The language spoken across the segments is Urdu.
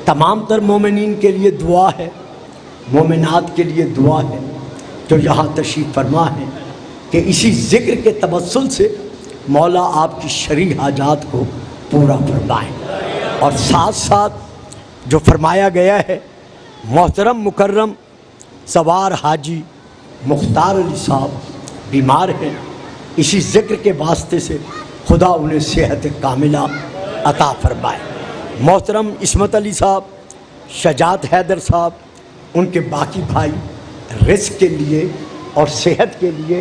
تمام تر مومنین کے لیے دعا ہے، مومنات کے لیے دعا ہے جو یہاں تشریف فرما ہے کہ اسی ذکر کے توسل سے مولا آپ کی شرعی حاجات کو پورا فرمائیں۔ اور ساتھ ساتھ جو فرمایا گیا ہے، محترم مکرم سوار حاجی مختار علی صاحب بیمار ہیں، اسی ذکر کے واسطے سے خدا انہیں صحت کاملہ عطا فرمائے۔ محترم عصمت علی صاحب، شجاعت حیدر صاحب، ان کے باقی بھائی رزق کے لیے اور صحت کے لیے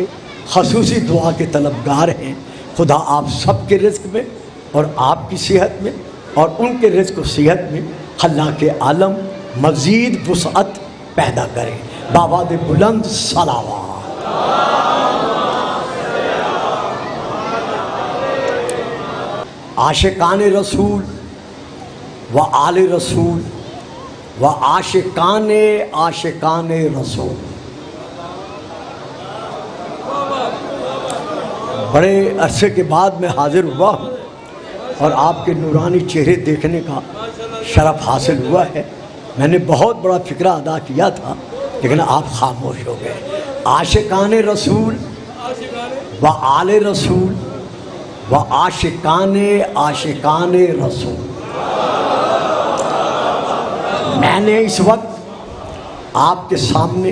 خصوصی دعا کے طلبگار ہیں۔ خدا آپ سب کے رزق میں اور آپ کی صحت میں اور ان کے رزق و صحت میں خلاق عالم مزید وسعت پیدا کرے۔ بآواز بلند صلوات۔ عاشقان رسول و آل رسول و عاشقان رسول، بڑے عرصے کے بعد میں حاضر ہوا ہوں اور آپ کے نورانی چہرے دیکھنے کا شرف حاصل ہوا ہے۔ میں نے بہت بڑا فکرہ ادا کیا تھا لیکن آپ خاموش ہو گئے۔ عاشقان رسول و آل رسول و عاشقان رسول، میں نے اس وقت آپ کے سامنے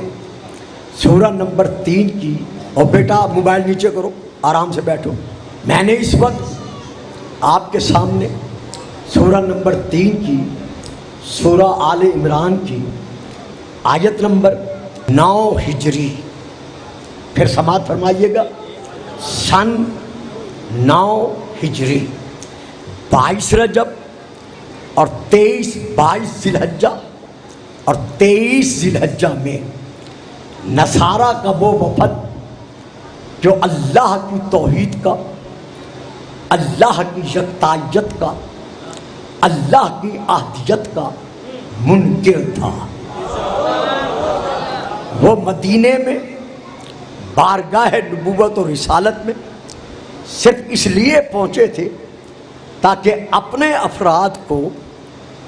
سورہ نمبر 3 کی، اور بیٹا موبائل نیچے کرو، آرام سے بیٹھو، میں نے اس وقت آپ کے سامنے سورہ نمبر 3 کی، سورہ آل عمران کی آیت نمبر 9 ہجری، پھر سماعت فرمائیے گا، سن 9 ہجری 22 رجب اور 22 ذی الحجہ اور 23 ذی الحجہ میں نصارہ کا وہ وفد جو اللہ کی توحید کا، اللہ کی یکتائیت کا، اللہ کی احدیت کا منکر تھا، وہ مدینے میں بارگاہ نبوت و رسالت میں صرف اس لیے پہنچے تھے تاکہ اپنے افراد کو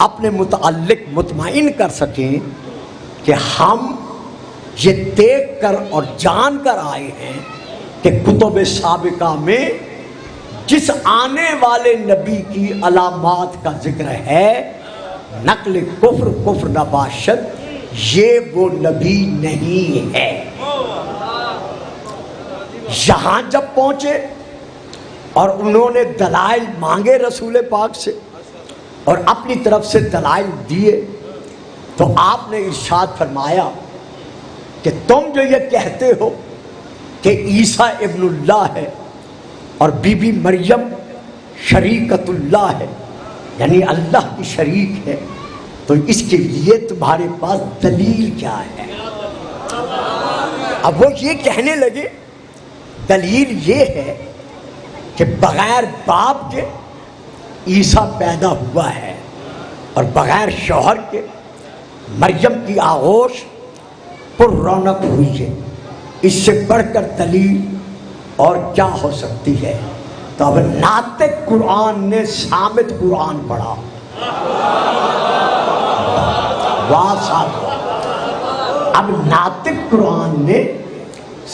اپنے متعلق مطمئن کر سکیں کہ ہم یہ دیکھ کر اور جان کر آئے ہیں کہ کتب سابقہ میں جس آنے والے نبی کی علامات کا ذکر ہے، نقل کفر کفر نباشد، یہ وہ نبی نہیں ہے۔ یہاں جب پہنچے اور انہوں نے دلائل مانگے رسول پاک سے اور اپنی طرف سے دلائل دیے تو آپ نے ارشاد فرمایا کہ تم جو یہ کہتے ہو کہ عیسیٰ ابن اللہ ہے اور بی بی مریم شریکت اللہ ہے، یعنی اللہ کی شریک ہے، تو اس کے لیے تمہارے پاس دلیل کیا ہے؟ اب وہ یہ کہنے لگے دلیل یہ ہے کہ بغیر باپ کے عیسیٰ پیدا ہوا ہے اور بغیر شوہر کے مریم کی آغوش پر رونق ہوئی ہے، اس سے بڑھ کر دلیل اور کیا ہو سکتی ہے؟ تو اب ناطق قرآن نے صامت قرآن پڑھا، اب ناطق قرآن نے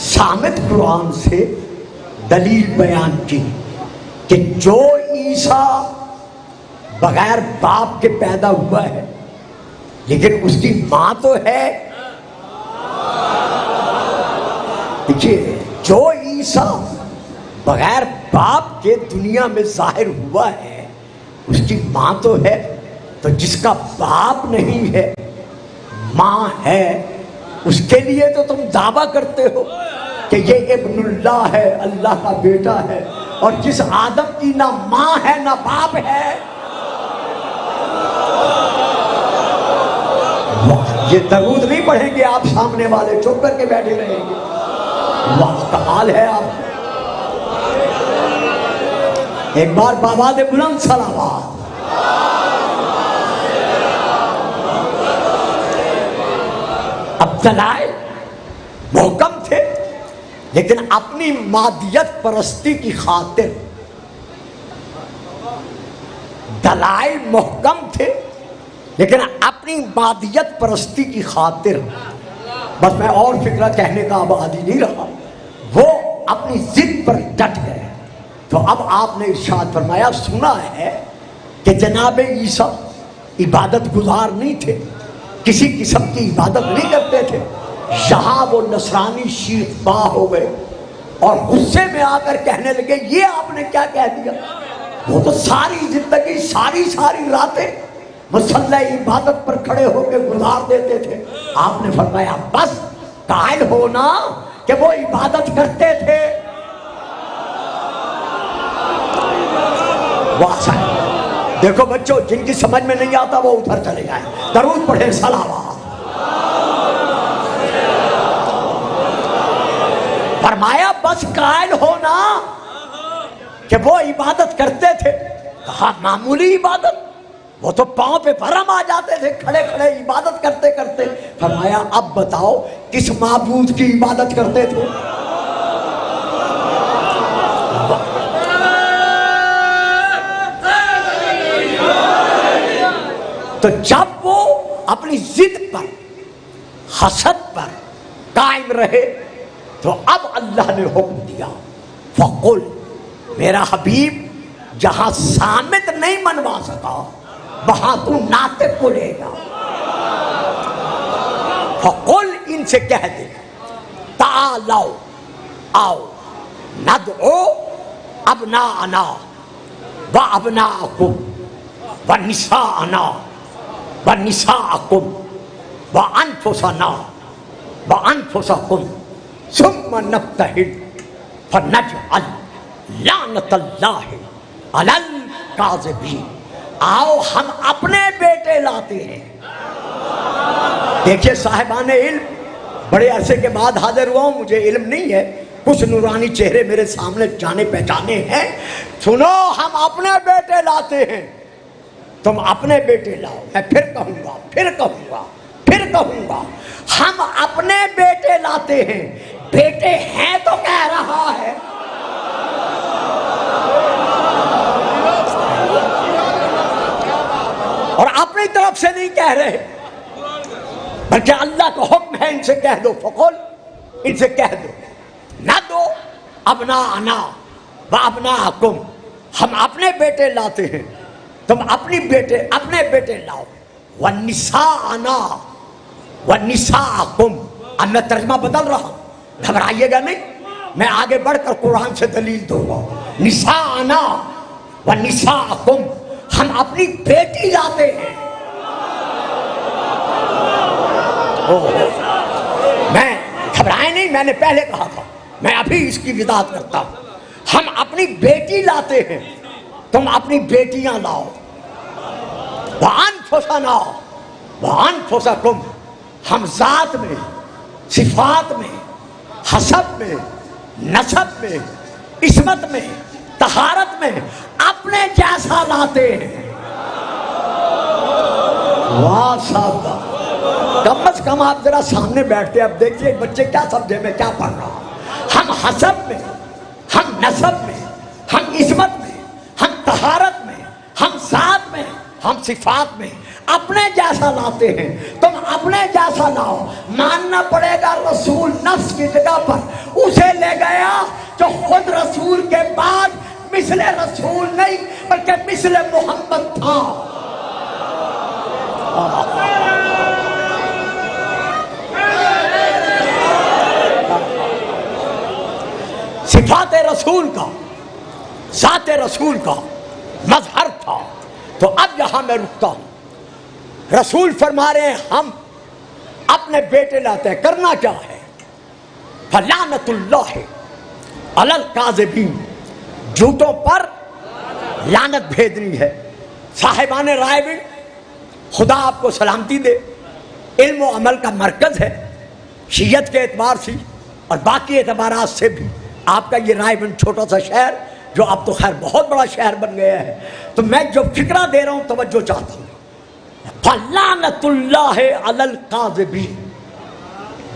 صامت قرآن سے دلیل بیان کی کہ جو عیسیٰ بغیر باپ کے پیدا ہوا ہے لیکن اس کی ماں تو ہے۔ دیکھیے، جو عیسیٰ بغیر باپ کے دنیا میں ظاہر ہوا ہے اس کی ماں تو ہے، تو جس کا باپ نہیں ہے ماں ہے، اس کے لیے تو تم دعویٰ کرتے ہو کہ یہ ابن اللہ ہے، اللہ کا بیٹا ہے، اور جس آدم کی نہ ماں ہے نہ باپ ہے، یہ درود نہیں پڑھیں گے آپ سامنے والے، چپ کر کے بیٹھے رہیں گے۔ اللہ کمال ہے آپ، ایک بار بآواز بلند صلوات۔ اب دلائل محکم تھے لیکن اپنی مادیت پرستی کی خاطر دلائل محکم تھے لیکن اپنی مادیت پرستی کی خاطر، بس میں اور فکرہ کہنے کا اب عادی نہیں رہا، وہ اپنی ضد پر ڈٹ گئے۔ تو اب آپ نے ارشاد فرمایا، سنا ہے کہ جناب عیسیٰ عبادت گزار نہیں تھے، کسی قسم کی عبادت نہیں کرتے تھے۔ یہاں وہ نصرانی شیخ باہ ہو گئے اور غصے میں آ کر کہنے لگے، یہ آپ نے کیا کہہ دیا؟ وہ تو ساری زندگی ساری راتیں مصلی عبادت پر کھڑے ہو کے گزار دیتے تھے۔ آپ نے فرمایا بس قائل ہونا کہ وہ عبادت کرتے تھے۔ دیکھو بچوں، جن کی سمجھ میں نہیں آتا وہ ادھر چلے جائیں، درود پڑھیں، صلوات۔ فرمایا بس قائل ہونا کہ وہ عبادت کرتے تھے۔ کہا معمولی عبادت؟ وہ تو پاؤں پہ بھرم آ جاتے تھے کھڑے کھڑے عبادت کرتے کرتے۔ فرمایا اب بتاؤ کس معبود کی عبادت کرتے تھے؟ تو جب وہ اپنی ضد پر، حسد پر قائم رہے تو اب اللہ نے حکم دیا، فقل، میرا حبیب جہاں سامت نہیں منوا سکا وہاں تو ناطق کو لے گا۔ فقل، ان سے کہہ دے، تعالو، آؤ، ندعو ابناءنا و ابناءکم و نساءنا و نساءکم و انفسنا و انفسکم ثم نبتہل فنجعل لعنت اللہ علی الکاذبین۔ آؤ ہم اپنے بیٹے لاتے ہیں۔ دیکھیے صاحبان علم، بڑے عرصے کے بعد حاضر ہوا ہوں، مجھے علم نہیں ہے، کچھ نورانی چہرے میرے سامنے جانے پہچانے ہیں۔ سنو، ہم اپنے بیٹے لاتے ہیں، تم اپنے بیٹے لاؤ۔ میں پھر کہوں گا، ہم اپنے بیٹے لاتے ہیں۔ بیٹے ہیں تو کہہ رہا ہے، اور اپنی طرف سے نہیں کہہ رہے، بلکہ اللہ کا حکم ہے ان سے کہہ دو، فقل، ان سے کہہ دو، نہ دو ابناءنا و ابناءکم، ہم اپنے بیٹے لاتے ہیں، تم اپنے بیٹے لاؤ، ونساءنا ونساءکم۔ اب میں ترجمہ بدل رہا ہوں، گھبرائیے گا نہیں، میں آگے بڑھ کر قرآن سے دلیل دوں گا۔ نساءنا ونساءکم، ہم اپنی بیٹی لاتے ہیں۔ میں گھبرائے نہیں، میں نے پہلے کہا تھا، میں ابھی اس کی وضاحت کرتا ہوں۔ ہم اپنی بیٹی لاتے ہیں، تم اپنی بیٹیاں لاؤ۔ وَأَنفُسَنَا وَأَنفُسَكُمْ، ہم ذات میں، صفات میں، حسب میں، نسب میں، عصمت میں، طہارت میں اپنے جیسا لاتے ہیں۔ واہ صاحب، کم از کم آپ ذرا سامنے بیٹھتے، اب دیکھیے بچے کیا سمجھے میں کیا پڑھ رہا ہوں۔ ہم حسب میں، ہم نسب میں، ہم عصمت میں، ہم طہارت میں، ہم ذات میں، ہم صفات میں اپنے جیسا لاتے ہیں، تم اپنے جیسا لاؤ۔ ماننا پڑے گا رسول نفس کی جگہ پر اسے لے گیا جو خود رسول کے بعد مثل رسول نہیں بلکہ مثل محمد تھا۔ صفات رسول کا، ذات رسول کا مظہر تھا۔ تو اب یہاں میں رکتا ہوں، رسول فرما رہے ہیں ہم اپنے بیٹے لاتے ہیں، کرنا کیا ہے؟ فلعنت اللہ علی الکاذبین، جھوٹوں پر لعنت بھیجنی ہے۔ صاحبان رائے بھی، خدا آپ کو سلامتی دے، علم و عمل کا مرکز ہے شیعت کے اعتبار سے اور باقی اعتبارات سے بھی۔ آپ کا یہ رائے بن چھوٹا سا شہر جو اب تو خیر بہت بڑا شہر بن گیا ہے، تو میں جو فکرہ دے رہا ہوں توجہ چاہتا ہوں۔ فلعنت اللہ علی الکاذبین،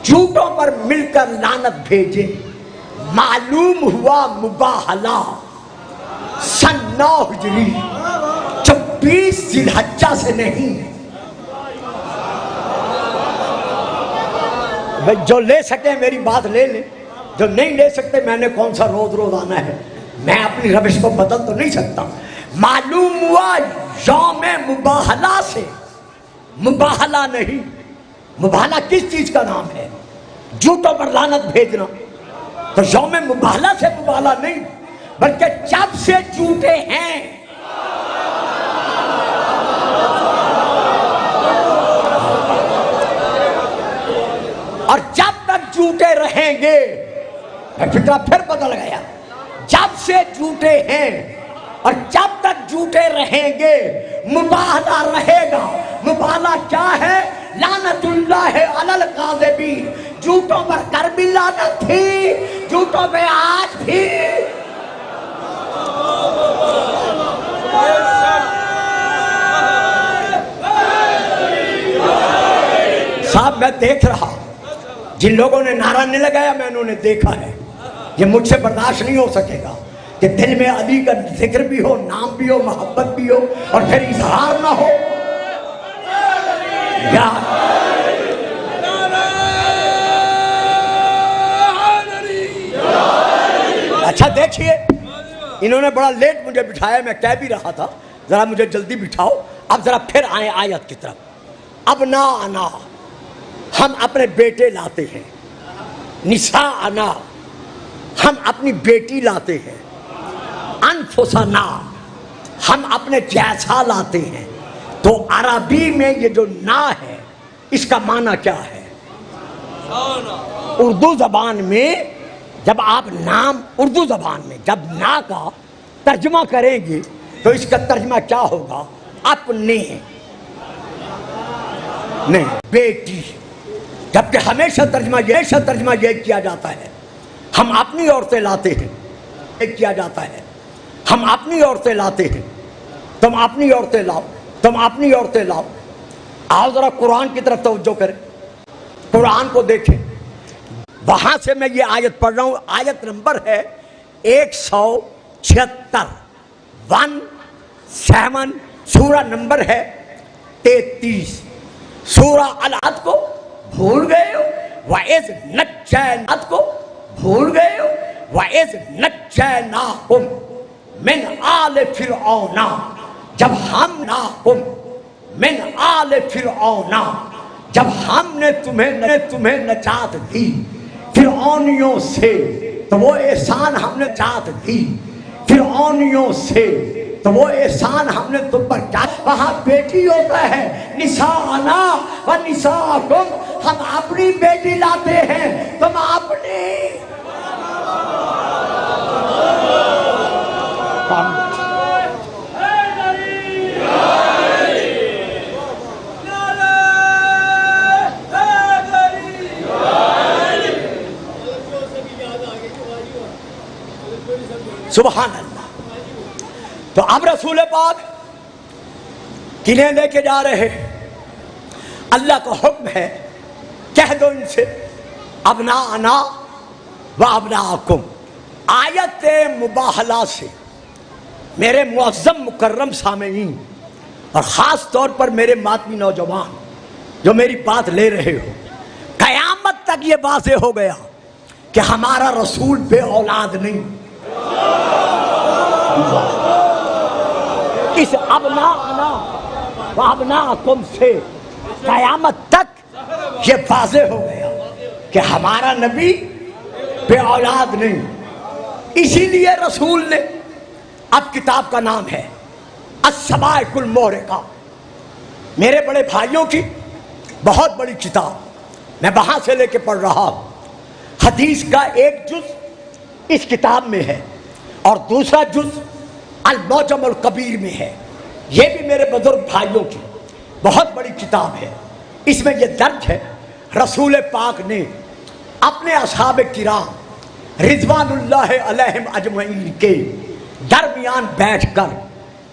جھوٹوں پر مل کر لعنت بھیجے۔ معلوم ہوا مباہلہ سن 9 ہجری 24 ذی الحجہ سے نہیں، جو لے سکے میری بات لے لیں، جو نہیں لے سکتے میں نے کون سا روز روز آنا ہے، میں اپنی روش کو بدل تو نہیں سکتا۔ معلوم ہوا یوم مباہلہ سے مباہلہ نہیں، مباہلہ کس چیز کا نام ہے؟ جھوٹوں پر لعنت بھیجنا۔ تو یوم مباہلہ سے مباہلہ نہیں، بلکہ جب سے جھوٹے ہیں، اور جب تک جھوٹے رہیں گے، فکرہ پھر بدل گیا، جب سے جھوٹے ہیں اور جب تک جھوٹے رہیں گے مباہلہ رہے گا۔ مباہلہ کیا ہے؟ لعنت اللہ علی الکاذبین، جھوٹوں پر کر بھی لعنت تھی، جھوٹوں پہ آج بھی۔ صاحب میں دیکھ رہا، جن لوگوں نے نعرہ نہیں لگایا میں انہوں نے دیکھا ہے، یہ مجھ سے برداشت نہیں ہو سکے گا کہ دل میں علی کا ذکر بھی ہو، نام بھی ہو، محبت بھی ہو، اور پھر اظہار نہ ہو۔ اچھا دیکھیے، انہوں نے بڑا لیٹ مجھے بٹھایا، میں کہہ بھی رہا تھا ذرا مجھے جلدی بٹھاؤ۔ اب ذرا پھر آئیں آیت کی طرف۔ ابناءنا، ہم اپنے بیٹے لاتے ہیں، نساءنا، ہم اپنی بیٹی لاتے ہیں، انفسنا، ہم اپنے جیسا لاتے ہیں۔ تو عربی میں یہ جو نا ہے اس کا معنی کیا ہے؟ اردو زبان میں جب آپ نام، اردو زبان میں جب نا کا ترجمہ کریں گے تو اس کا ترجمہ کیا ہوگا؟ اپنے، نہیں بیٹی۔ جبکہ ہمیشہ ترجمہ یہ کیا جاتا ہے ہم اپنی عورتیں لاتے ہیں، یہ کیا جاتا ہے ہم اپنی عورتیں لاتے ہیں، تم اپنی عورتیں لاؤ، تم اپنی عورتیں لاؤ۔ آؤ ذرا قرآن کی طرف توجہ کریں، قرآن کو دیکھیں، وہاں سے میں یہ آیت پڑھ رہا ہوں، آیت نمبر ہے 176، 17، سورہ نمبر ہے 33۔ سورہ العد کو بھول گئے ہو؟ وَإِذْ نَجَّيْنَاكُمْ کو بھول گئے ہو؟ وَإِذْ نَجَّيْنَاكُمْ مِنْ آلِ فِرْعَوْنَ، جب ہم ناکم من آل فرعون، جب ہم نے تمہیں نجات دی فرعونیوں سے، تو وہ احسان ہم نے نجات دی فرعونیوں سے، تو وہ احسان ہم نے تم پر کیا۔ وہاں بیٹی ہوتا ہے نساءنا و نساءکم، ہم اپنی بیٹی لاتے ہیں، تم اپنی۔ سبحان اللہ۔ تو اب رسول پاک کنہیں لے کے جا رہے، اللہ کا حکم ہے کہہ دو ان سے ابناءنا و ابناءکم۔ آیت مباہلہ سے میرے معظم مکرم سامعین اور خاص طور پر میرے ماتمی نوجوان جو میری بات لے رہے ہو، قیامت تک یہ واضح ہو گیا کہ ہمارا رسول بے اولاد نہیں۔ اس ابناءنا و ابناءکم سے قیامت تک یہ واضح ہو گیا کہ ہمارا نبی بے اولاد نہیں۔ اسی لیے رسول نے، اب کتاب کا نام ہے الصواعق المحرقہ، میرے بڑے بھائیوں کی بہت بڑی کتاب، میں وہاں سے لے کے پڑھ رہا ہوں۔ حدیث کا ایک جز اس کتاب میں ہے اور دوسرا جز المعجم الکبیر میں ہے۔ یہ بھی میرے بزرگ بھائیوں کی بہت بڑی کتاب ہے۔ اس میں یہ درج ہے رسول پاک نے اپنے اصحاب کرام رضوان اللہ علیہم اجمعین کے درمیان بیٹھ کر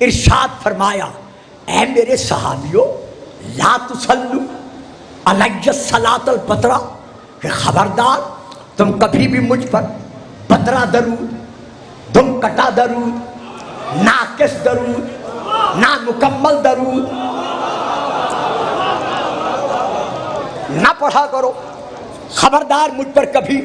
ارشاد فرمایا، اے میرے صحابیوں، لا تصلوا علی الصلاۃ البترا، کہ خبردار تم کبھی بھی مجھ پر بترا درود، دم کٹا درود، ناقص درود، نامکمل درود نہ پڑھا کرو۔ خبردار مجھ پر کبھی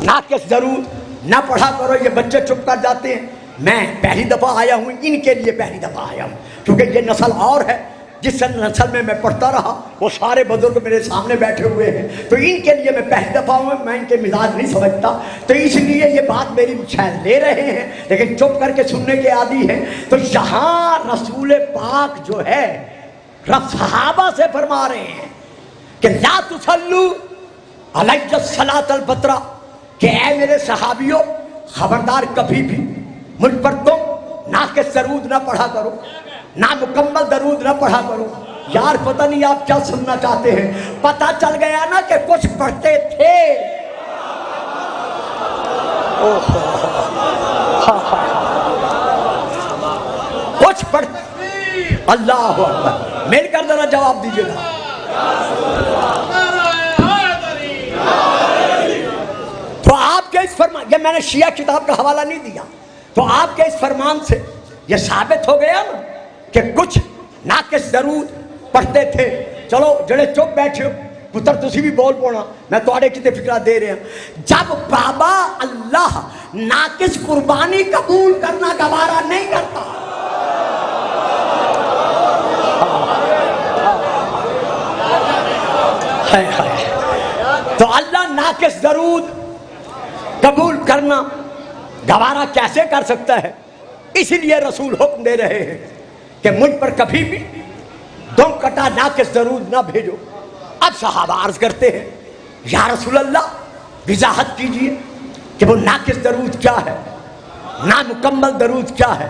ناقص درود نہ پڑھا کرو. یہ بچے چپ کر جاتے ہیں. میں پہلی دفعہ آیا ہوں, ان کے لیے پہلی دفعہ آیا ہوں, کیونکہ یہ نسل اور ہے. جس نسل میں پڑھتا رہا وہ سارے بزرگ میرے سامنے بیٹھے ہوئے ہیں, تو ان کے لیے میں پہلی دفعہ ہوں. میں ان کے مزاج نہیں سمجھتا, تو اس لیے یہ بات میری شاید لے رہے ہیں, لیکن چپ کر کے سننے کے عادی ہیں. تو یہاں رسول پاک جو ہے رب صحابہ سے فرما رہے ہیں کہ لا تصلوا علی الصلاۃ البترا, کہ اے میرے صحابیوں خبردار کبھی بھی مجھ پر تم ناقص درود نہ پڑھا کرو, نہ مکمل درود نہ پڑھا کرو. یار پتہ نہیں آپ کیا سننا چاہتے ہیں, پتہ چل گیا نا کہ کچھ پڑھتے تھے. کچھ پڑھتے. اللہ اکبر, مل کر ذرا جواب دیجیے گا. تو آپ کے اس فرمان, یہ میں نے شیعہ کتاب کا حوالہ نہیں دیا, تو آپ کے اس فرمان سے یہ ثابت ہو گیا نا کہ کچھ ناقص درود پڑھتے تھے. چلو جڑے چپ بیٹھے ہو پتر تسی بھی بول پونا, میں تواڈے کتے فکرہ دے رہے ہیں. جب بابا اللہ ناقص قربانی قبول کرنا گوارا نہیں کرتا, تو اللہ ناقص درود قبول کرنا گوارا کیسے کر سکتا ہے؟ اس لیے رسول حکم دے رہے ہیں کہ مجھ پر کبھی بھی دم کٹا ناقص درود نہ بھیجو. اب صحابہ عرض کرتے ہیں یا رسول اللہ وضاحت کیجئے کہ وہ ناقص درود کیا ہے, نامکمل درود کیا ہے.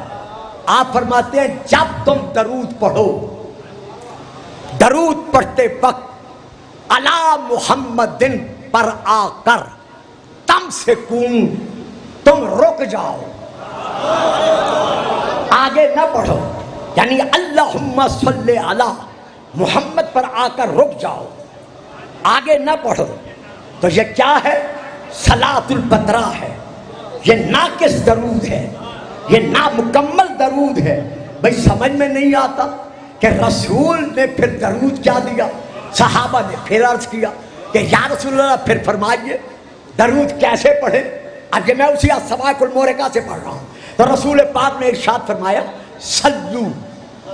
آپ فرماتے ہیں جب تم درود پڑھو, درود پڑھتے وقت علی محمد پر آ کر تم سے کون تم رک جاؤ, آگے نہ پڑھو. یعنی اللہم صلی علی محمد پر آ کر رک جاؤ, آگے نہ پڑھو. تو یہ کیا ہے؟ صلاۃ البترا ہے, یہ ناقص درود ہے, یہ نامکمل درود ہے. بھئی سمجھ میں نہیں آتا کہ رسول نے پھر درود کیا دیا. صحابہ نے پھر عرض کیا کہ یا رسول اللہ پھر فرمائیے درود کیسے پڑھے. اب یہ میں اسی السواق المورقہ سے پڑھ رہا ہوں, تو رسول پاک نے ارشاد فرمایا صلو,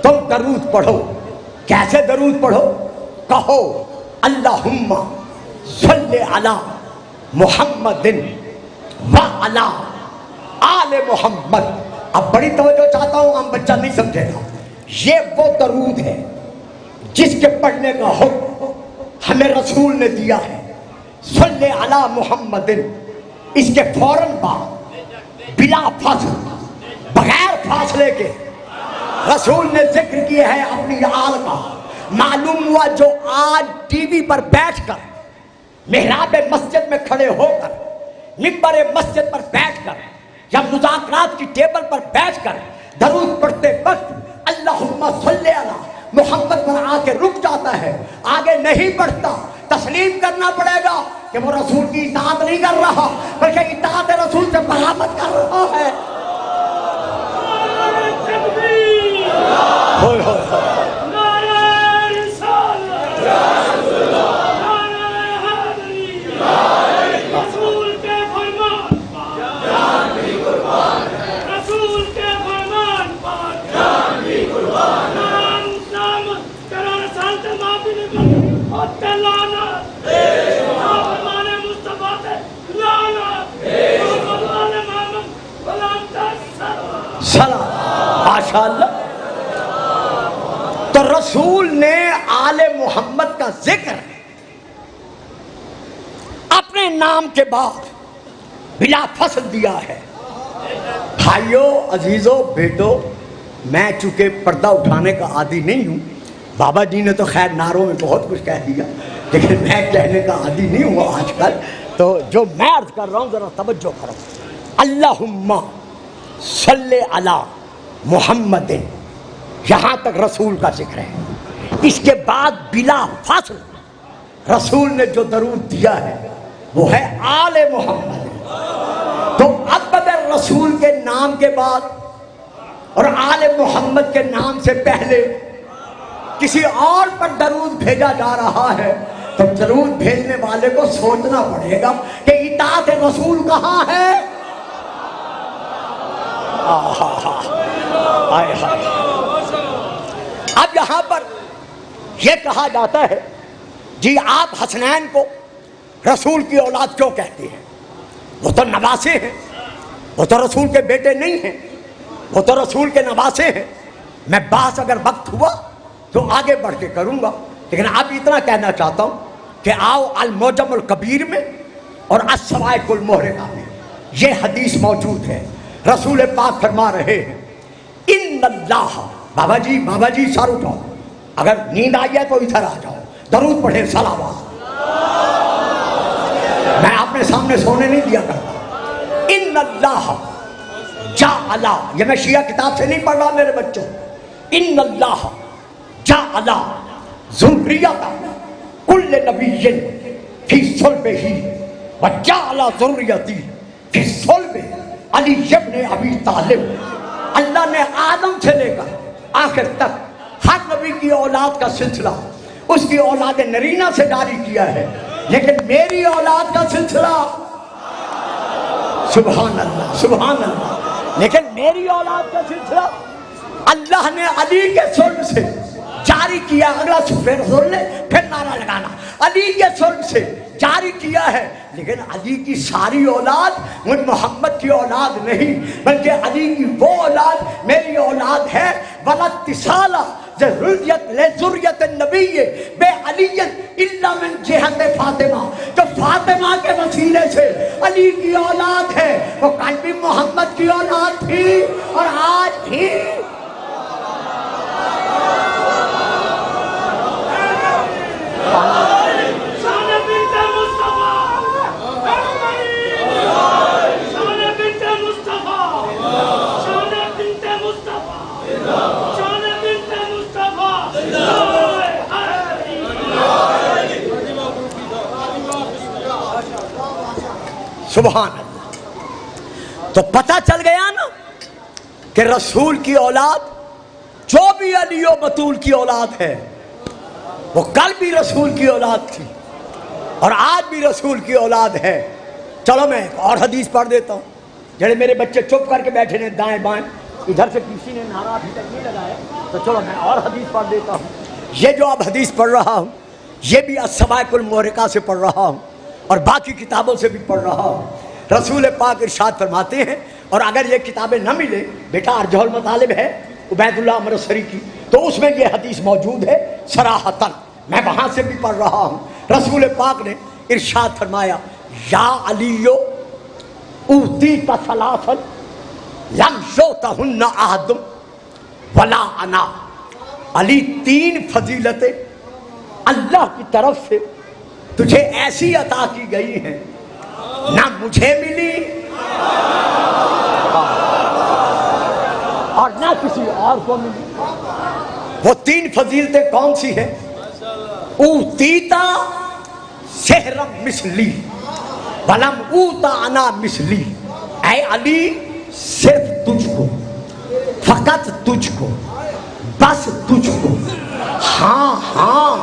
تم درود پڑھو. کیسے درود پڑھو؟ کہو اللہم صلی علی محمد و علی آل محمد. اب بڑی توجہ چاہتا ہوں, ہم بچہ نہیں سمجھے گا. یہ وہ درود ہے جس کے پڑھنے کا حکم ہمیں رسول نے دیا ہے. صلی علی محمد, اس کے فوراً بعد بلا فاصل, بغیر فاصلے کے رسول نے ذکر کیا ہے اپنی آل کا. معلوم ہوا جو آج ٹی وی پر بیٹھ کر, محراب مسجد میں کھڑے ہو کر, ممبر مسجد پر بیٹھ کر, یا مذاکرات کی ٹیبل پر بیٹھ کر درود پڑھتے وقت اللہم صلی علی محمد پر آ کے رک جاتا ہے, آگے نہیں بڑھتا, تسلیم کرنا پڑے گا کہ وہ رسول کی اطاعت نہیں کر رہا بلکہ اطاعت رسول سے برآمد کر رہا ہے. ماشاءاللہ. تو رسول نے آل محمد کا ذکر اپنے نام کے بعد بلا فصل دیا ہے. بھائیو عزیزو بیٹو, میں چونکہ پردہ اٹھانے کا عادی نہیں ہوں, بابا جی نے تو خیر نعروں میں بہت کچھ کہہ دیا, لیکن میں کہنے کا عادی نہیں ہوا آج کل. تو جو میں عرض کر رہا ہوں ذرا توجہ کرو. اللہم صلی علی محمد, یہاں تک رسول کا ذکر ہے. اس کے بعد بلا فاصل رسول نے جو درود دیا ہے وہ ہے آل محمد. تو اب اگر رسول کے نام کے بعد اور آل محمد کے نام سے پہلے کسی اور پر درود بھیجا جا رہا ہے تو درود بھیجنے والے کو سوچنا پڑے گا کہ اطاعت رسول کہاں ہے. اب یہاں پر یہ کہا جاتا ہے جی آپ حسنین کو رسول کی اولاد کیوں کہتے ہیں؟ وہ تو نواسے ہیں، وہ تو رسول کے بیٹے نہیں ہیں، وہ تو رسول کے نواسے ہیں. میں بات اگر وقت ہوا تو آگے بڑھ کے کروں گا، لیکن اب اتنا کہنا چاہتا ہوں کہ آؤ المعجم الکبیر میں اور الصواعق المحرقہ میں یہ حدیث موجود ہے. رسول پاک فرما رہے ہیں ان اللہ، بابا جی سر اٹھاؤ، اگر نیند آئی ہے تو ادھر آ جاؤ، درود پڑھیں صلوات. میں اپنے سامنے سونے نہیں دیا کرتا. ان اللہ جعل، یہ میں شیعہ کتاب سے نہیں پڑھ رہا میرے بچوں. ان اللہ جعل ذریۃ کل نبی فی صلبہ وجعل ذریتی فی صلب علی ابن ابی طالب. اللہ نے آدم سے لے کر آخر تک ہر نبی کی اولاد کا سلسلہ اس کی اولاد نرینہ سے جاری کیا ہے، لیکن میری اولاد کا سلسلہ سبحان اللہ سبحان اللہ، لیکن میری اولاد کا سلسلہ اللہ نے علی کے صلب سے جاری کیا. اگلا سن لے پھر نعرہ لگانا. علی کے صلب سے جاری کیا ہے، لیکن علی کی ساری اولاد مجھ محمد کی اولاد نہیں، بلکہ علی کی وہ اولاد میری اولاد ہے. وَلَاتِّصَالَ ذُرِّيَّةِ النَّبِيِّ بِعَلِيٍّ إِلَّا مِنْ جِهَةِ فاطمہ، جو فاطمہ کے وسیلے سے علی کی اولاد ہے. وہ کل بھی محمد کی اولاد تھی اور آج بھی. سبحان اللہ. تو پتہ چل گیا نا کہ رسول کی اولاد جو بھی علی و بطول کی اولاد ہے وہ کل بھی رسول کی اولاد تھی اور آج بھی رسول کی اولاد ہے. چلو میں ایک اور حدیث پڑھ دیتا ہوں. جڑے میرے بچے چپ کر کے بیٹھے نے دائیں بائیں، ادھر سے کسی نے نعرہ ابھی تک نہیں لگایا، تو چلو میں اور حدیث پڑھ دیتا ہوں. یہ جو اب حدیث پڑھ رہا ہوں یہ بھی الصواعق المحرقہ سے پڑھ رہا ہوں اور باقی کتابوں سے بھی پڑھ رہا ہوں. رسول پاک ارشاد فرماتے ہیں، اور اگر یہ کتابیں نہ ملے، بیٹا ارجح المطالب ہے عبید اللہ امرتسری کی، تو اس میں یہ حدیث موجود ہے صراحتاً، میں وہاں سے بھی پڑھ رہا ہوں. رسول پاک نے ارشاد فرمایا یا علیو اوتیت ثلاثا لم یؤتہن احد ولا انا. علی تین فضیلتیں اللہ کی طرف سے تجھے ایسی عطا کی گئی ہیں نہ مجھے ملی اور نہ کسی اور کو ملی. وہ تین فضیلتیں کون سی ہیں؟ اوتیتا سحرم مثلی ولم اوتا انا مثلی. اے علی صرف تجھ کو، فقط تجھ کو، بس تجھ کو، ہاں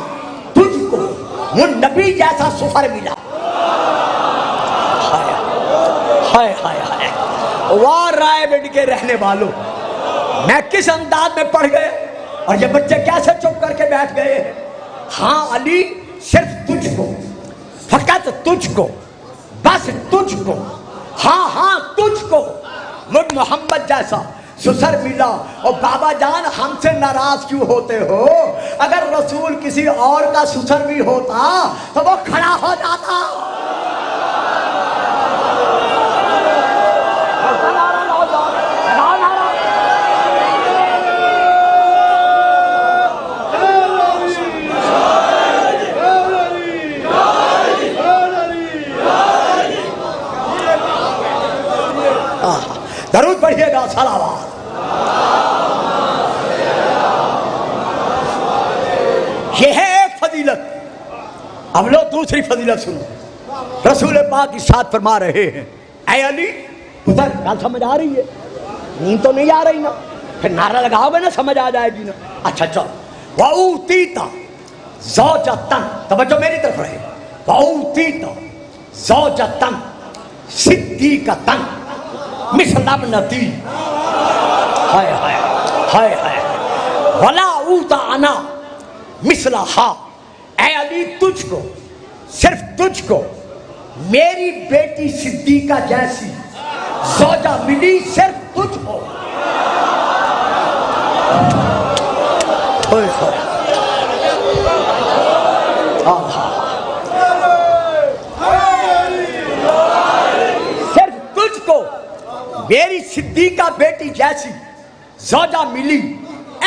تجھ کو وہ نبی جیسا سفر ملا. ہائے ہائے ہائے واہ رائے بنڈ کے رہنے والوں، میں کس انداز میں پڑھ گئے اور یہ بچے کیسے چپ کر کے بیٹھ گئے ہیں. ہاں علی صرف تجھ کو، فقط تجھ کو، بس تجھ کو، ہاں تجھ کو مجھ محمد جیسا سسر ملا. اور بابا جان ہم سے ناراض کیوں ہوتے ہو؟ اگر رسول کسی اور کا سسر بھی ہوتا تو وہ کھڑا ہو جاتا. درود پڑھیے گا صلوات. یہ ہے ایک فضیلت. اب لو دوسری فضیلت سنو. رسول پاک ارشاد فرما رہے ہیں اے علی، ادھر گل سمجھ آ رہی ہے؟ نیند تو نہیں آ رہی نا؟ پھر نعرہ لگاؤ گے نا، سمجھ آ جائے گی نا. اچھا چلو. وَأُوتِيتَ زوجتن، توجہ میری طرف رہے، وَأُوتِيتَ زوجتن صدیقتن مثل ابنتی، ہائے ہائے ہائے ہائے، وَلَا أُوتَ أَنَا مثلہا، اے علی تجھ کو، صرف تجھ کو میری بیٹی صدیقہ جیسی زوجہ ملی، صرف تجھ کو۔ صرف تجھ کو میری صدیقہ بیٹی جیسی زوجہ ملی،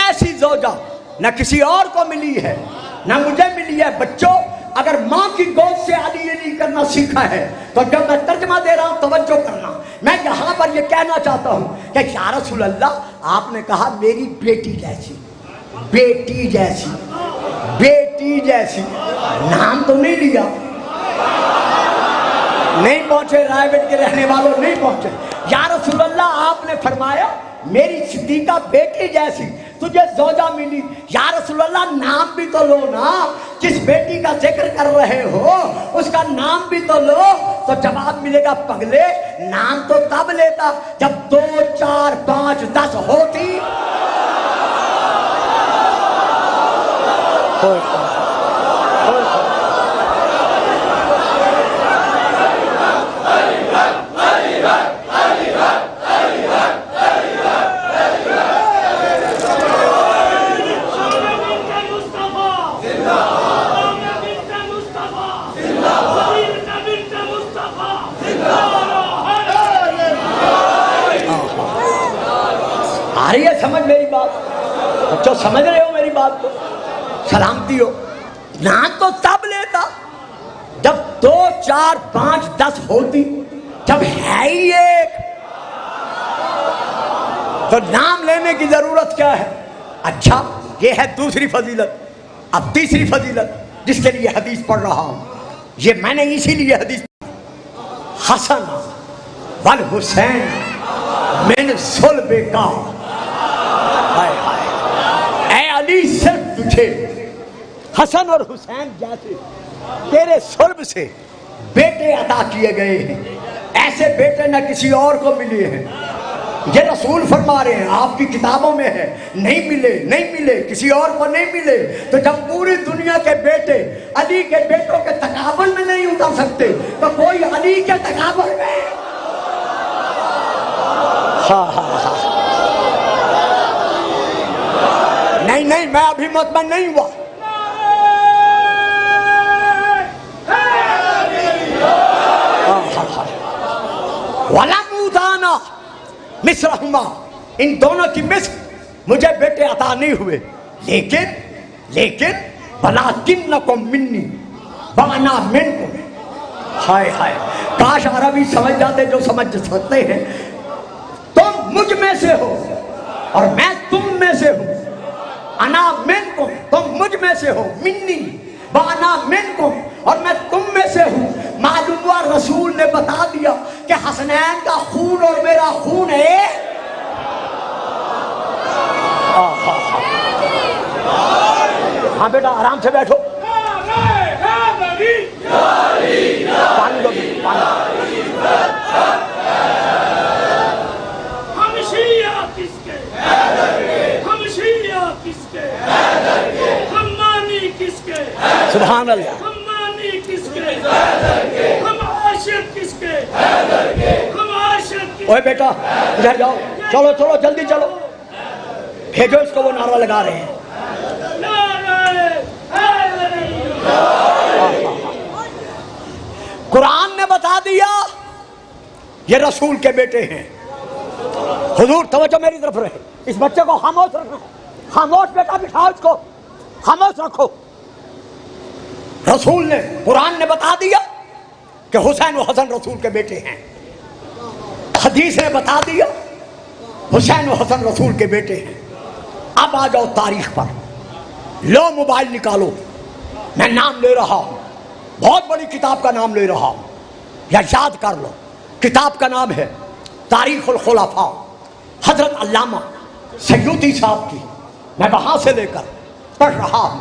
ایسی زوجہ نہ کسی اور کو ملی ہے نہ مجھے ملی ہے۔ بچوں، اگر ماں کی گود سے علی علی کرنا سیکھا ہے تو جب میں ترجمہ دے رہا ہوں توجہ کرنا، میں یہاں پر یہ کہنا چاہتا ہوں کہ یا رسول اللہ، آپ نے کہا میری بیٹی جیسی، بیٹی جیسی، بیٹی جیسی، نام تو نہیں لیا، نہیں پہنچے، رائے گڑھ کے رہنے والوں نہیں پہنچے۔ یا رسول اللہ، آپ نے فرمایا میری صدیقہ بیٹی جیسی تجھے زوجہ ملی، یا رسول اللہ نام بھی تو لو نا، جس بیٹی کا ذکر کر رہے ہو اس کا نام بھی تو لو۔ تو جواب ملے گا، پگلے نام تو تب لیتا جب 2 4 5 10 ہوتی۔ آ رہی ہے سمجھ میری بات؟ بچوں سمجھ رہے ہو میری بات کو؟ سلامتی ہو۔ نام تو تب لیتا جب 2 4 5 10 ہوتی، جب ہے ہی ایک تو نام لینے کی ضرورت کیا ہے؟ اچھا، یہ ہے دوسری فضیلت۔ اب تیسری فضیلت جس کے لیے حدیث پڑھ رہا ہوں، یہ میں نے اسی لیے حدیث، حسن والحسین من صلب کا، اے علی صرف تجھے حسن اور حسین جیسے تیرے صلب سے بیٹے عطا کیے گئے ہیں، ایسے بیٹے نہ کسی اور کو ملے ہیں۔ یہ رسول فرما رہے ہیں، آپ کی کتابوں میں ہے، نہیں ملے، نہیں ملے، کسی اور کو نہیں ملے۔ تو جب پوری دنیا کے بیٹے علی کے بیٹوں کے تقابل میں نہیں اتر سکتے تو کوئی علی کے تقابل میں۔ نہیں نہیں، میں ابھی مطمئن نہیں ہوا۔ وَلَمُوتَانَا مِثْلَهُمَا، ان دونوں کی مثل مجھے بیٹے عطا نہیں ہوئے، لیکن وَلَكِنَّكُمْ مِنِّي وَأَنَا مِنْكُمْ۔ ہائے ہائے، کاش عربی سمجھ جاتے جو سمجھ سکتے ہیں۔ تم مجھ میں سے ہو اور میں تم میں سے ہوں۔ انا منکم، تم مجھ میں سے ہو، منی وانا منکم، اور میں تم میں سے ہوں۔ معلوم ہوا رسول نے بتا دیا کہ حسنین کا خون اور میرا خون ہے۔ ہاں بیٹا آرام سے بیٹھو، پانی دو، پانی۔ ہم شیعہ کس کے، ہم شیعہ کس کے، ہم مانی کس کے، سبحان اللہ، ہم مانی کس کے، ہم عاشق کس کے، ہم عاشق کس کے۔ اوے بیٹا ادھر جاؤ، چلو چلو جلدی چلو، بھیجو اس کو، وہ نعرہ لگا رہے ہیں۔ قرآن نے بتا دیا یہ رسول کے بیٹے ہیں۔ حضور توجہ میری طرف رہے، اس بچے کو خاموش رکھنا ہے، خاموش بیٹا، بٹھاؤ اس کو، خاموش رکھو۔ رسول نے، قرآن نے بتا دیا کہ حسین و حسن رسول کے بیٹے ہیں، حدیث نے بتا دیا حسین و حسن رسول کے بیٹے ہیں۔ اب آ جاؤ تاریخ پر، لو موبائل نکالو، میں نام لے رہا ہوں، بہت بڑی کتاب کا نام لے رہا ہوں، یا یاد کر لو، کتاب کا نام ہے تاریخ الخلفاء، حضرت علامہ سیوطی صاحب کی، میں وہاں سے لے کر پڑھ رہا ہوں۔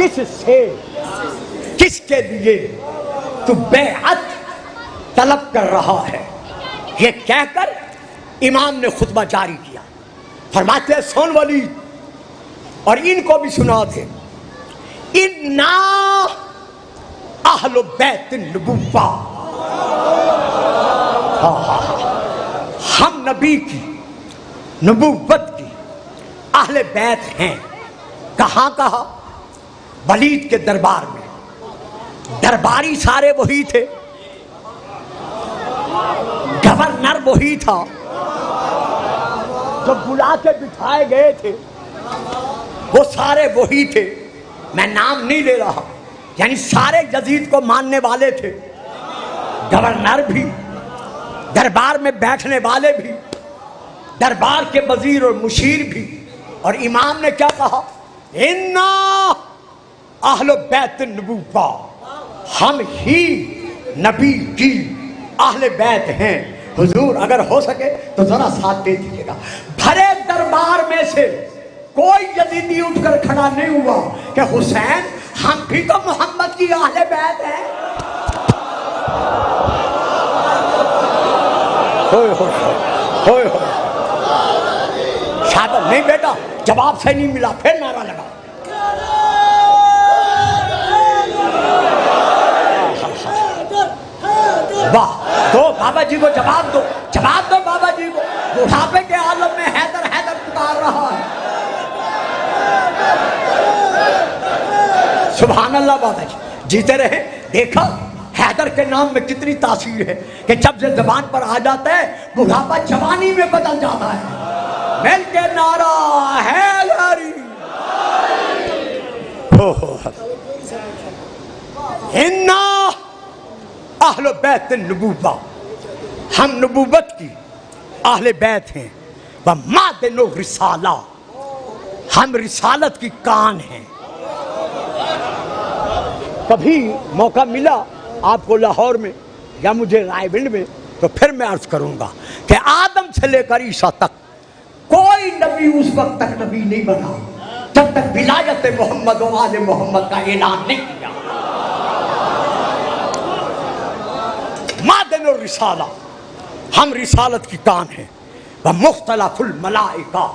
کس سے کس کے لیے تو بیعت طلب کر رہا ہے؟ یہ کہہ کر امام نے خطبہ جاری کیا. فرماتے ہیں سن ولید اور ان کو بھی سنا دے، انا اہل بیت النبوہ، ہم نبی کی نبوت کی اہل بیت ہیں. کہاں کہا؟ ولید کے دربار میں. درباری سارے وہی تھے، گورنر وہی تھا، جو بلا کے بٹھائے گئے تھے وہ سارے وہی تھے. میں نام نہیں لے رہا، یعنی سارے یزید کو ماننے والے تھے، گورنر بھی، دربار میں بیٹھنے والے بھی، دربار کے وزیر اور مشیر بھی. اور امام نے کیا کہا؟ انا اہل بیت النبوہ، ہم ہی نبی کی اہل بیت ہیں. حضور اگر ہو سکے تو ذرا ساتھ دے دیجیے گا. بھرے دربار میں سے کوئی یزیدی اٹھ کر کھڑا نہیں ہوا کہ حسین ہم بھی تو محمد کی اہل بیت ہیں. ہوئے شاید نہیں بیٹا، جواب سے نہیں ملا، پھر نعرہ لگا. واہ، دو بابا جی کو جواب دو، جواب دو بابا جی کو. بڑھاپے کے عالم میں حیدر حیدر پکار رہا ہے. سبحان اللہ بابا جی، جیتے رہے. دیکھا حیدر کے نام میں کتنی تاثیر ہے کہ جب یہ زبان پر آ جاتا ہے بڑھاپا جوانی میں بدل جاتا ہے. مل کے نعرہ حیدری. انا اہل بیت النبوہ، ہم نبوت کی اہل بیت ہیں. ومعدن الرسالہ، ہم رسالت کی کان ہیں. کبھی موقع ملا آپ کو لاہور میں یا مجھے رائے گنج میں تو پھر میں عرض کروں گا کہ آدم سے لے کر عیسیٰ تک کوئی نبی اس وقت تک نبی نہیں بنا جب تک ولایت محمد و آل محمد کا اعلان نہیں کیا. معدن الرسالہ، ہم رسالت کی کان ہیں. ومختلف الملائکہ،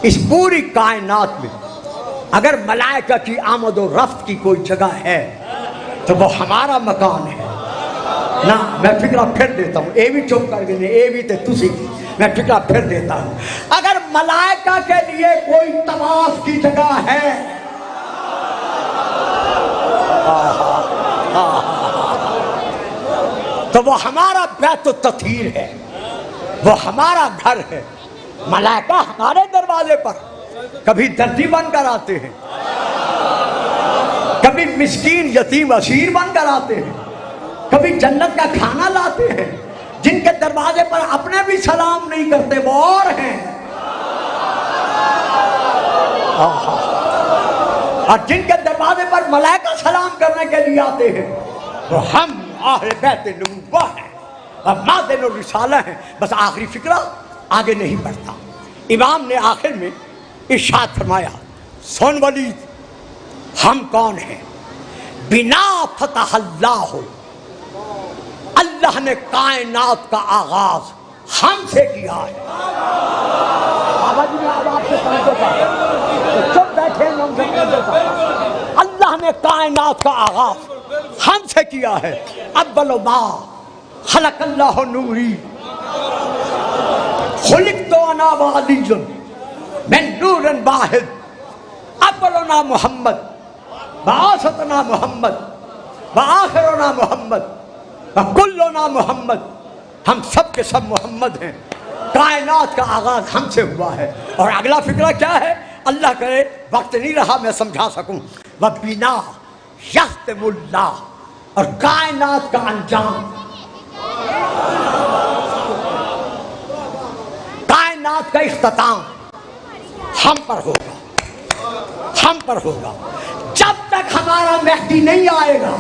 اس پوری کائنات میں اگر ملائکہ کی آمد و رفت کی کوئی جگہ ہے تو وہ ہمارا مکان ہے. نہ میں فکرہ پھر دیتا ہوں، اے بھی چوک کر گئے، اے بھی تے تسی کی، میں فکرہ پھر دیتا ہوں. اگر ملائکہ کے لیے کوئی طواف کی جگہ ہے تو وہ ہمارا بیت التطہیر ہے، وہ ہمارا گھر ہے. ملائکہ ہمارے دروازے پر کبھی دردی بن کر آتے ہیں، کبھی مسکین یتیم اسیر بن کر آتے ہیں، کبھی جنت کا کھانا لاتے ہیں. جن کے دروازے پر اپنے بھی سلام نہیں کرتے وہ اور ہیں، اور جن کے دروازے پر ملائکہ سلام کرنے کے لیے آتے ہیں وہ ہم اہل بیت نبوہ ہیں اور معدن الرسالہ ہیں. بس آخری فکرہ آگے نہیں بڑھتا. امام نے آخر میں ارشاد فرمایا سن ولید ہم کون ہیں؟ بنا فتح اللہ، اللہ نے کائنات کا آغاز ہم سے کیا ہے. بابا جی میں اب آپ سے سمجھو گا چپ بیٹھے اللہ نے کائنات کا آغاز ہم سے کیا ہے. اول ما خلق اللہ نوری خلقت انا وعلی من نور واحد. اولنا محمد وآخرنا محمد وآخرنا محمد وکلنا محمد. ہم سب کے سب محمد ہیں. کائنات کا آغاز ہم سے ہوا ہے. اور اگلا فکرہ کیا ہے؟ اللہ کرے وقت نہیں رہا میں سمجھا سکوں. وَبِنَا يَخْتِمُ اللَّهُ، اور کائنات کا انجام، کائنات کا اختتام ہم پر ہوگا، ہم پر ہوگا. جب تک ہمارا مہدی نہیں آئے گا.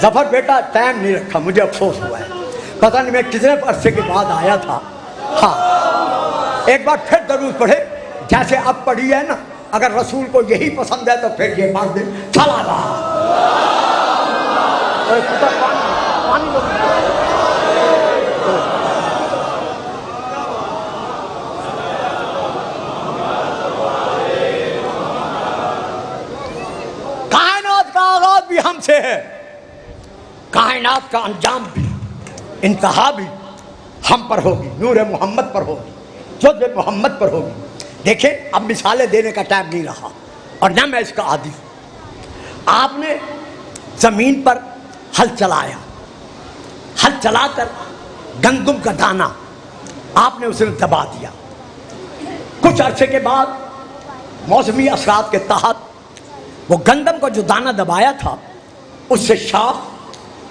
ظفر بیٹا ٹائم نہیں رکھا، مجھے افسوس ہوا ہے. پتہ نہیں میں کتنے عرصے کے بعد آیا تھا. ہاں ایک بار پھر درود پڑھے جیسے اب پڑھی ہے نا. اگر رسول کو یہی پسند ہے تو پھر یہ پڑھ دے. چلا رہا کائنات کا آغاز بھی ہم سے ہے, کائنات کا انجام بھی, انتہا بھی ہم پر ہوگی, نور محمد پر ہوگی, جذب محمد پر ہوگی. دیکھیں اب مثالیں دینے کا ٹائم نہیں رہا اور نہ میں اس کا عادی. آپ نے زمین پر ہل چلایا, ہل چلا کر گندم کا دانہ آپ نے اسے دبا دیا. کچھ عرصے کے بعد موسمی اثرات کے تحت وہ گندم کا جو دانہ دبایا تھا اس سے شاخ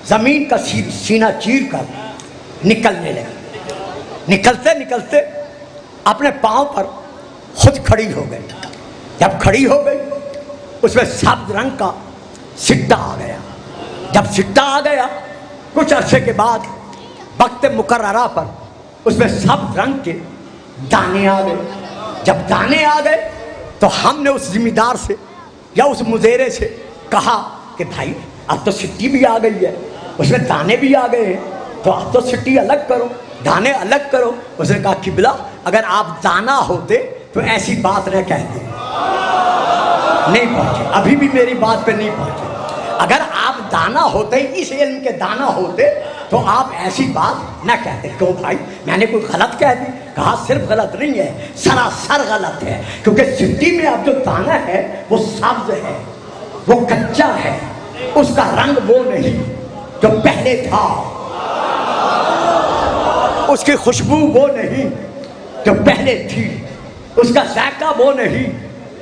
زمین کا سینہ چیر کر نکلنے لگی. نکلتے نکلتے اپنے پاؤں پر خود کھڑی ہو گئی. جب کھڑی ہو گئی اس میں سبز رنگ کا سٹا آ گیا. جب سٹا آ گیا کچھ عرصے کے بعد وقت مقررہ پر اس میں سبز رنگ کے دانے آ گئے. جب دانے آ گئے تو ہم نے اس ذمہ دار سے یا اس مزیرے سے کہا کہ بھائی اب تو سٹی بھی آ گئی ہے, اس میں دانے بھی آ گئے ہیں, تو اب تو سٹی الگ کرو, دانے الگ کرو. اس نے کہا قبلہ اگر آپ دانہ ہوتے تو ایسی بات نہ کہتے. نہیں پہنچے, ابھی بھی میری بات پہ نہیں پہنچے. اگر آپ دانہ ہوتے, اس علم کے دانہ ہوتے تو آپ ایسی بات نہ کہتے. کیوں بھائی میں نے کوئی غلط کہہ دی؟ کہا صرف غلط نہیں ہے, سراسر غلط ہے. کیونکہ سٹی میں اب جو دانہ ہے وہ سبز ہے, وہ کچا ہے, اس کا رنگ وہ نہیں جو پہلے تھا, اس کی خوشبو وہ نہیں جو پہلے تھی, اس کا ذائقہ وہ نہیں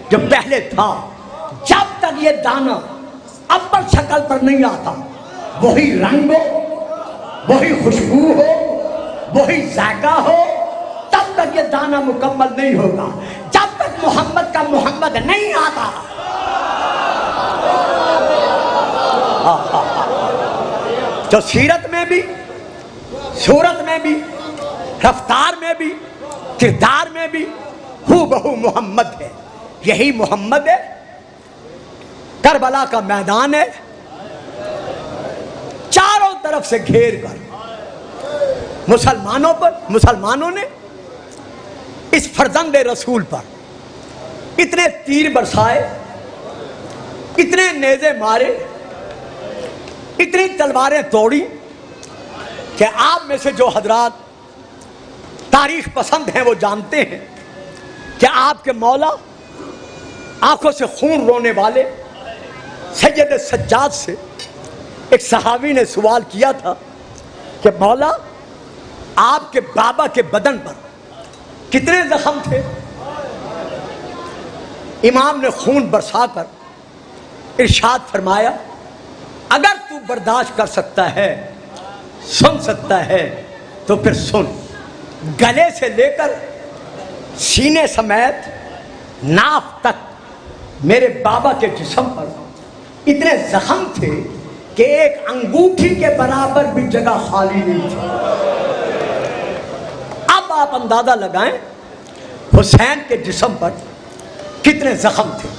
جو پہلے تھا. جب تک یہ دانہ اول شکل پر نہیں آتا, وہی رنگ ہو, وہی خوشبو ہو, وہی ذائقہ ہو, تب تک یہ دانہ مکمل نہیں ہوگا. جب تک محمد کا محمد نہیں آتا. تو سیرت میں بھی, صورت میں بھی, رفتار میں بھی, کردار میں بھی ہو بہو محمد ہے. یہی محمد ہے. کربلا کا میدان ہے, چاروں طرف سے گھیر کر مسلمانوں نے اس فرزند رسول پر اتنے تیر برسائے, اتنے نیزے مارے, اتنی تلواریں توڑی کہ آپ میں سے جو حضرات تاریخ پسند ہیں وہ جانتے ہیں کہ آپ کے مولا آنکھوں سے خون رونے والے سید سجاد سے ایک صحابی نے سوال کیا تھا کہ مولا آپ کے بابا کے بدن پر کتنے زخم تھے؟ امام نے خون برسا کر ارشاد فرمایا اگر تو برداشت کر سکتا ہے, سن سکتا ہے تو پھر سن. گلے سے لے کر سینے سمیت ناف تک میرے بابا کے جسم پر اتنے زخم تھے کہ ایک انگوٹھی کے برابر بھی جگہ خالی نہیں تھی. اب آپ اندازہ لگائیں حسین کے جسم پر کتنے زخم تھے.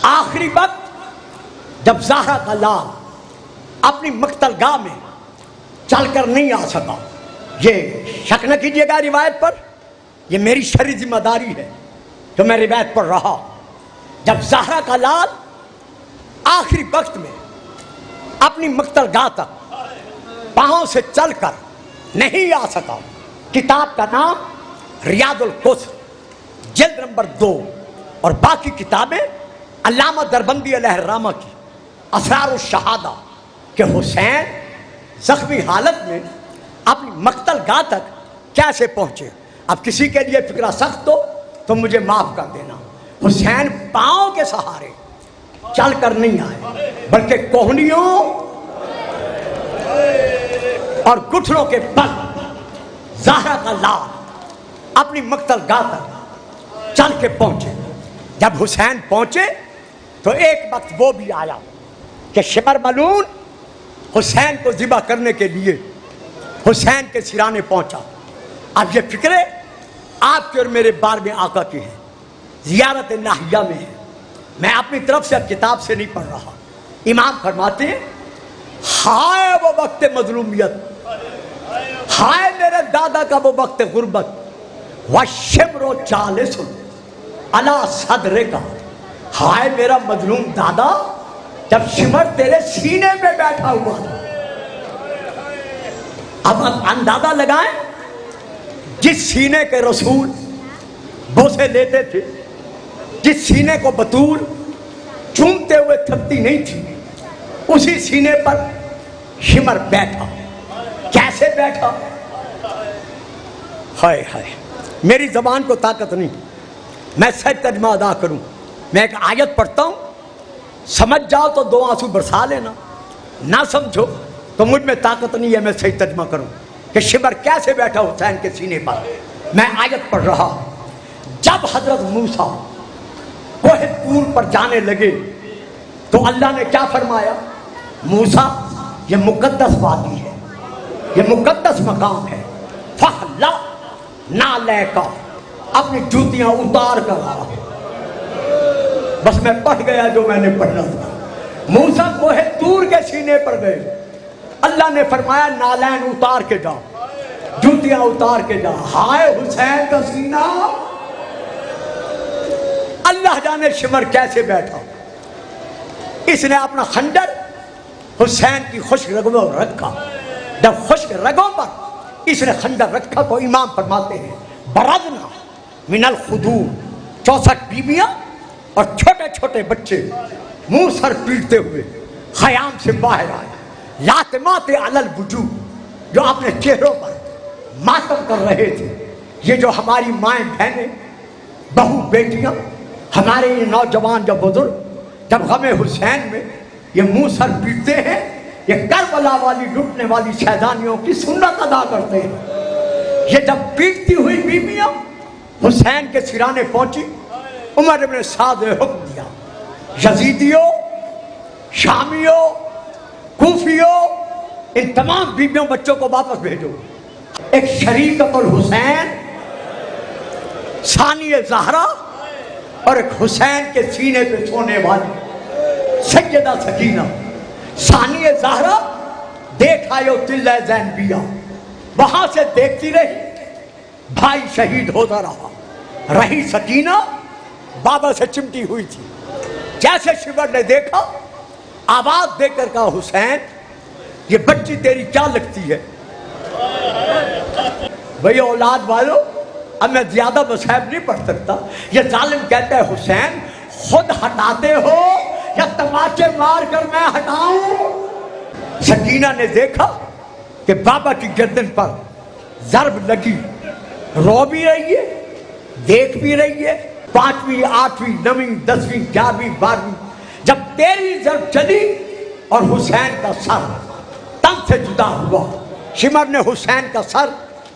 آخری وقت جب زہرا کا لال اپنی مقتل گاہ میں چل کر نہیں آ سکا, یہ شک نہ کیجیے گا روایت پر, یہ میری شرعی ذمہ داری ہے جو میں روایت پر رہا. جب زہرا کا لال آخری وقت میں اپنی مقتل گاہ تک پاؤں سے چل کر نہیں آ سکا, کتاب کا نام ریاض القصر جلد نمبر 2 اور باقی کتابیں علامہ دربندی علیہ الرحمہ کی اسرار الشہادہ, کہ حسین زخمی حالت میں اپنی مقتل گاہ تک کیسے پہنچے. اب کسی کے لیے فکرہ سخت ہو تو مجھے معاف کر دینا. حسین پاؤں کے سہارے چل کر نہیں آئے بلکہ کوہنیوں اور گٹھنوں کے بل زہرا کا لال اپنی مقتل گاہ تک چل کے پہنچے. جب حسین پہنچے تو ایک وقت وہ بھی آیا کہ شمر ملعون حسین کو ذبح کرنے کے لیے حسین کے سرانے پہنچا. اب یہ فکرے آپ کے اور میرے 12ویں آقا کی ہے, زیارت ناہیہ میں ہے. میں اپنی طرف سے اب کتاب سے نہیں پڑھ رہا. امام فرماتے ہیں ہائے وہ وقت مظلومیت, ہائے میرے دادا کا وہ وقت غربت, وَالشِّمْرُ جَالِسٌ عَلَىٰ صَدْرِكَ, ہائے میرا مظلوم دادا جب شمر تیرے سینے میں بیٹھا ہوا تھا. اب اندازہ لگائیں جس سینے کے رسول بوسے لیتے تھے, جس سینے کو بطول چومتے ہوئے تھکتی نہیں تھی, اسی سینے پر شمر بیٹھا. کیسے بیٹھا؟ ہائے ہائے, میری زبان کو طاقت نہیں, میں سچ ترجمہ ادا کروں. میں ایک آیت پڑھتا ہوں, سمجھ جاؤ تو 2 آنسو برسا لینا, نہ سمجھو تو مجھ میں طاقت نہیں ہے میں صحیح ترجمہ کروں کہ شمر کیسے بیٹھا حسین کے سینے پر. میں آیت پڑھ رہا. جب حضرت موسیٰ کوہ طور پر جانے لگے تو اللہ نے کیا فرمایا؟ موسیٰ یہ مقدس وادی ہے, یہ مقدس مقام ہے. فَحْلَا نَعْلَيْكَ, اپنی جوتیاں اتار کر آ. بس میں پڑھ گیا جو میں نے پڑھنا تھا. موسیٰ کوہ طور کے سینے پر گئے, اللہ نے فرمایا نالین اتار کے جا, جوتیاں اتار کے جا. ہائے حسین کا سینہ, اللہ جانے شمر کیسے بیٹھا. اس نے اپنا خنجر حسین کی خشک رگوں میں رکھا. جب خشک رگوں پر اس نے خنجر رکھا تو امام فرماتے ہیں برزنا من الخدور, 64 بیویاں اور چھوٹے چھوٹے بچے منہ سر پیٹتے ہوئے خیام سے باہر آئے. لاتمات علی الوجوہ, جو اپنے چہروں پر ماتم کر رہے تھے. یہ جو ہماری مائیں بہنیں بہو بیٹیاں, ہمارے یہ نوجوان جو بزرگ جب غم حسین میں یہ منہ سر پیٹتے ہیں, یہ کربلا والی لٹنے والی شہزانیوں کی سنت ادا کرتے ہیں. یہ جب پیٹتی ہوئی بیویاں حسین کے سرانے پہنچی, عمر ابن سعد نے حکم دیا یزیدیوں, شامیوں, کوفیوں, ان تمام بیویوں بچوں کو واپس بھیجو. ایک شریکت الحسین, ثانی زہرا, اور ایک حسین کے سینے پہ سونے والی سیدہ سکینہ. ثانی زہرا دیکھ آئے تلہ زینبیہ, وہاں سے دیکھتی رہی, بھائی شہید ہوتا رہا. رہی سکینہ بابا سے چمٹی ہوئی تھی. جیسے شمر نے دیکھا آواز دے کر کہا حسین یہ بچی تیری کیا لگتی ہے؟ بھئی اولاد والو, اب میں زیادہ مصحف نہیں پڑھ سکتا. یہ ظالم کہتا ہے حسین خود ہٹاتے ہو یا تماچے مار کر میں ہٹاؤں؟ سکینہ نے دیکھا کہ بابا کی گردن پر ضرب لگی, رو بھی رہی ہے, دیکھ بھی رہی ہے. 5ویں 8ویں 9ویں 10ویں 11ویں 12ویں جب 13ویں ضرب چلی اور حسین کا سر تن سے جدا ہوا. شمر نے حسین کا سر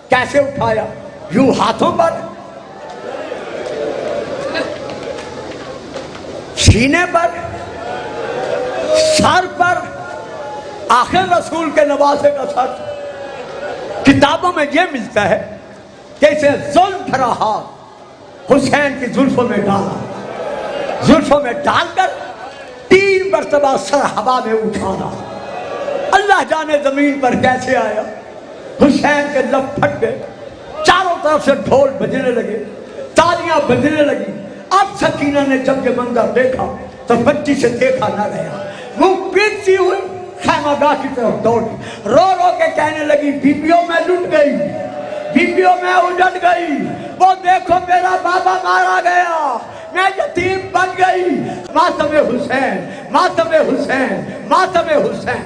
کیسے اٹھایا؟ یوں ہاتھوں پر, سینے پر, سر پر. آخر رسول کے نواسے کا سر. کتابوں میں یہ ملتا ہے کہ اسے ظلم بھرا ہاتھ حسین کی زلفوں میں ڈالا, زلفوں میں ڈال کر 3 مرتبہ سر ہوا میں اٹھانا. اللہ جانے زمین پر کیسے آیا. حسین کے لب پھٹ گئے, چاروں طرف سے ڈھول بجنے لگے, تالیاں بجنے لگی. اب سکینہ نے جب یہ منظر دیکھا تو بچی سے دیکھا نہ گیا, منہ پیٹتی ہوئی خیمہ گاہ کی طرف دوڑی, رو رو کے کہنے لگی بیبیوں میں لٹ گئی, بیبیوں میں اجڑ گئی. وہ دیکھو میرا بابا مارا گیا, میں یتیم بن گئی. ماتم حسین, ماتم حسین, ماتم حسین.